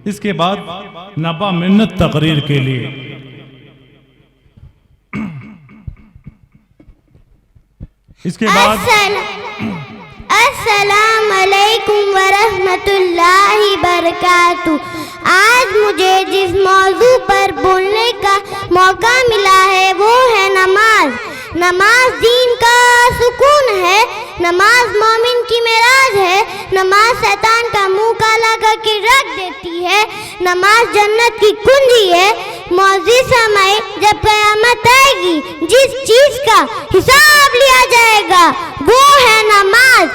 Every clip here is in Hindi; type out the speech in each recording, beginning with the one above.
इसके बाद नबा मिन्नत तकरीर के लिए इसके बाद अस्सलाम अलैकुम वरहमतुल्लाहि बरकातुहू। आज मुझे जिस मौजू पर बोलने का मौका मिला है वो है नमाज। नमाज दीन का सुकून है, नमाज मोमिन की मेराज है, नमाज शैतान का मुंह काला करके रख देती है, नमाज जन्नत की कुंजी है। मौजूद समय जब क़यामत आएगी, जिस चीज का हिसाब लिया जाएगा वो है नमाज।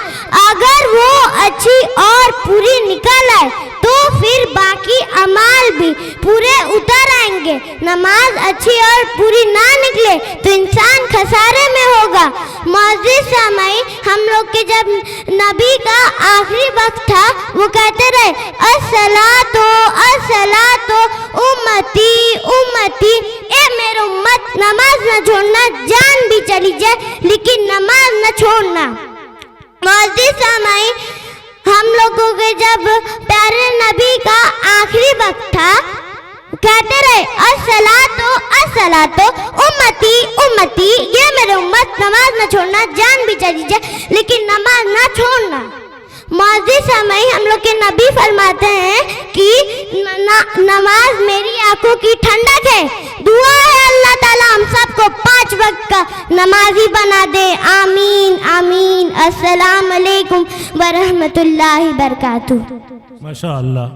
अगर वो अच्छी और पूरी निकल आए तो फिर बाकी अमाल भी पूरे उतर आएंगे। नमाज अच्छी और पूरी ना निकले तो इंसान खसारे में होगा। मौजूद समय हम लोग के जब नबी का आखिरी वक्त था वो कहते रहे अस्सलातो अस्सलातो उम्मती उम्मती, ए मेरे उम्मत नमाज न छोड़ना, जान भी चली जाए लेकिन नमाज न छोड़ना। मौजूद समय हम लोगों के जब प्यारे नबी का आखिरी वक्त था कहते रहे अस्सलातो उम्मती उम्मती, ये मेरे उम्मत नमाज न छोड़ना, जान भी चली जाए लेकिन नमाज न छोड़ना। मौजूद समय हम लोग के नबी फरमाते हैं कि नमाज मेरी आंखों की ठंडक है। दुआ है अल्लाह ताला हम सबको 5 वक्त का नमाजी बना दे। आमीन आमीन। अस्सलाम अलैकुम वरहमतुल्लाहि बरकातुहू। माशा अल्लाह।